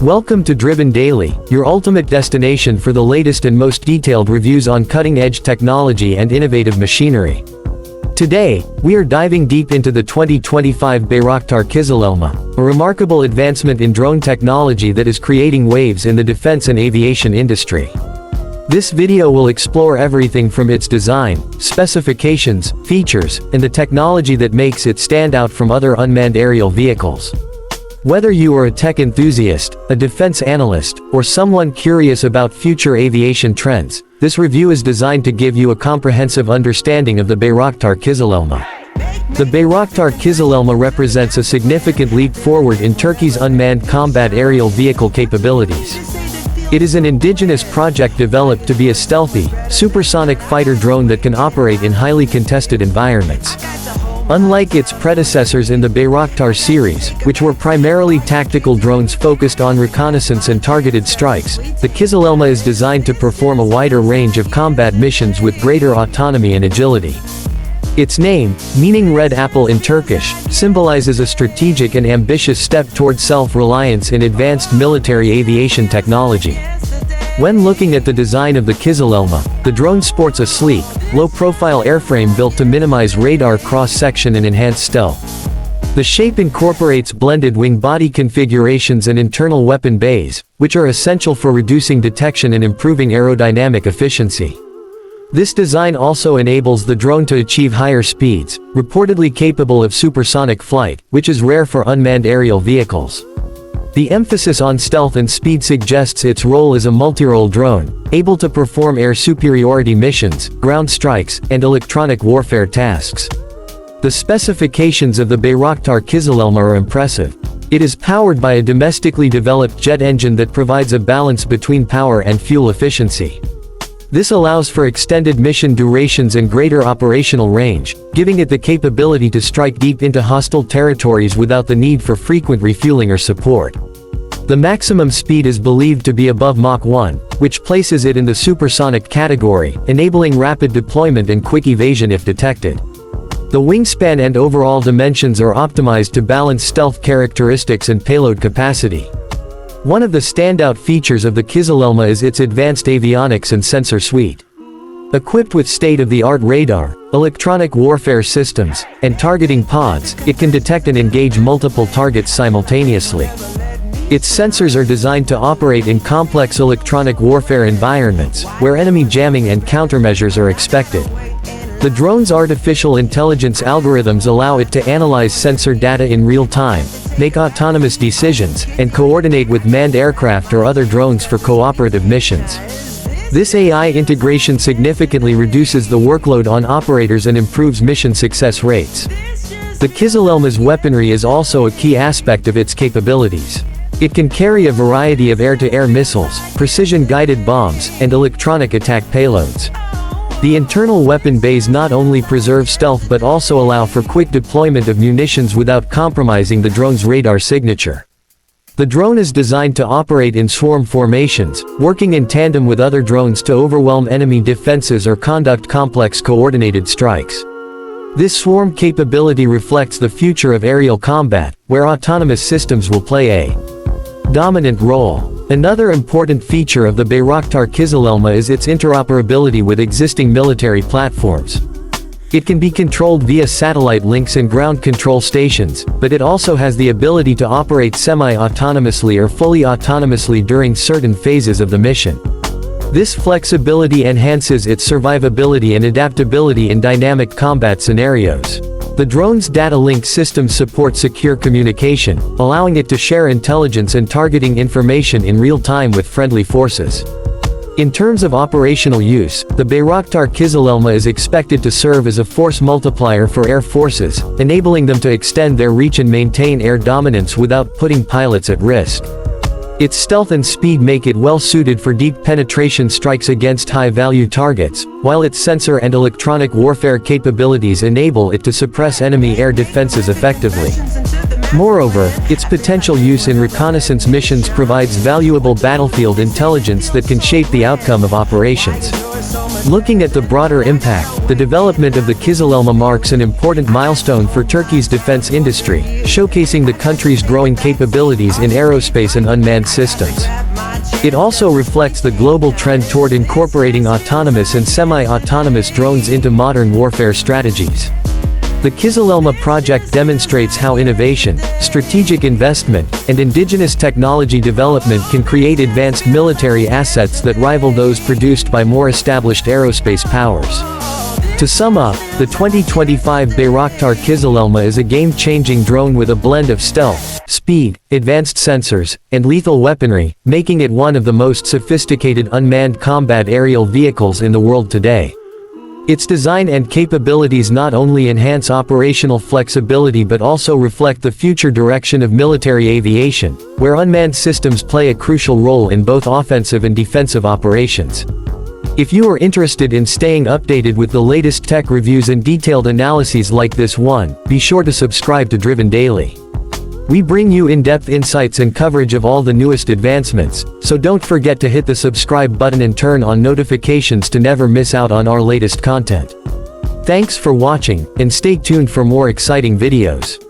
Welcome to Driven Daily, your ultimate destination for the latest and most detailed reviews on cutting-edge technology and innovative machinery. Today, we are diving deep into the 2025 Bayraktar Kızılelma, a remarkable advancement in drone technology that is creating waves in the defense and aviation industry. This video will explore everything from its design, specifications, features, and the technology that makes it stand out from other unmanned aerial vehicles. Whether you are a tech enthusiast, a defense analyst, or someone curious about future aviation trends, this review is designed to give you a comprehensive understanding of the Bayraktar Kızılelma. The Bayraktar Kızılelma represents a significant leap forward in Turkey's unmanned combat aerial vehicle capabilities. It is an indigenous project developed to be a stealthy, supersonic fighter drone that can operate in highly contested environments. Unlike its predecessors in the Bayraktar series, which were primarily tactical drones focused on reconnaissance and targeted strikes, the Kızılelma is designed to perform a wider range of combat missions with greater autonomy and agility. Its name, meaning red apple in Turkish, symbolizes a strategic and ambitious step toward self-reliance in advanced military aviation technology. When looking at the design of the Kızılelma, the drone sports a sleek, low-profile airframe built to minimize radar cross-section and enhance stealth. The shape incorporates blended wing-body configurations and internal weapon bays, which are essential for reducing detection and improving aerodynamic efficiency. This design also enables the drone to achieve higher speeds, reportedly capable of supersonic flight, which is rare for unmanned aerial vehicles. The emphasis on stealth and speed suggests its role as a multi-role drone, able to perform air superiority missions, ground strikes, and electronic warfare tasks. The specifications of the Bayraktar Kızılelma are impressive. It is powered by a domestically developed jet engine that provides a balance between power and fuel efficiency. This allows for extended mission durations and greater operational range, giving it the capability to strike deep into hostile territories without the need for frequent refueling or support. The maximum speed is believed to be above Mach 1, which places it in the supersonic category, enabling rapid deployment and quick evasion if detected. The wingspan and overall dimensions are optimized to balance stealth characteristics and payload capacity. One of the standout features of the Kızılelma is its advanced avionics and sensor suite. Equipped with state-of-the-art radar, electronic warfare systems, and targeting pods, it can detect and engage multiple targets simultaneously. Its sensors are designed to operate in complex electronic warfare environments, where enemy jamming and countermeasures are expected. The drone's artificial intelligence algorithms allow it to analyze sensor data in real time, make autonomous decisions, and coordinate with manned aircraft or other drones for cooperative missions. This AI integration significantly reduces the workload on operators and improves mission success rates. The Kızılelma's weaponry is also a key aspect of its capabilities. It can carry a variety of air-to-air missiles, precision-guided bombs, and electronic attack payloads. The internal weapon bays not only preserve stealth but also allow for quick deployment of munitions without compromising the drone's radar signature. The drone is designed to operate in swarm formations, working in tandem with other drones to overwhelm enemy defenses or conduct complex coordinated strikes. This swarm capability reflects the future of aerial combat, where autonomous systems will play a dominant role. Another important feature of the Bayraktar Kızılelma is its interoperability with existing military platforms. It can be controlled via satellite links and ground control stations, but it also has the ability to operate semi-autonomously or fully autonomously during certain phases of the mission. This flexibility enhances its survivability and adaptability in dynamic combat scenarios. The drone's data link system supports secure communication, allowing it to share intelligence and targeting information in real time with friendly forces. In terms of operational use, the Bayraktar Kızılelma is expected to serve as a force multiplier for air forces, enabling them to extend their reach and maintain air dominance without putting pilots at risk. Its stealth and speed make it well-suited for deep penetration strikes against high-value targets, while its sensor and electronic warfare capabilities enable it to suppress enemy air defenses effectively. Moreover, its potential use in reconnaissance missions provides valuable battlefield intelligence that can shape the outcome of operations. Looking at the broader impact, the development of the Kızılelma marks an important milestone for Turkey's defense industry, showcasing the country's growing capabilities in aerospace and unmanned systems. It also reflects the global trend toward incorporating autonomous and semi-autonomous drones into modern warfare strategies. The Kızılelma project demonstrates how innovation, strategic investment, and indigenous technology development can create advanced military assets that rival those produced by more established aerospace powers. To sum up, the 2025 Bayraktar Kızılelma is a game-changing drone with a blend of stealth, speed, advanced sensors, and lethal weaponry, making it one of the most sophisticated unmanned combat aerial vehicles in the world today. Its design and capabilities not only enhance operational flexibility but also reflect the future direction of military aviation, where unmanned systems play a crucial role in both offensive and defensive operations. If you are interested in staying updated with the latest tech reviews and detailed analyses like this one, be sure to subscribe to Driven Daily. We bring you in-depth insights and coverage of all the newest advancements, so don't forget to hit the subscribe button and turn on notifications to never miss out on our latest content. Thanks for watching, and stay tuned for more exciting videos.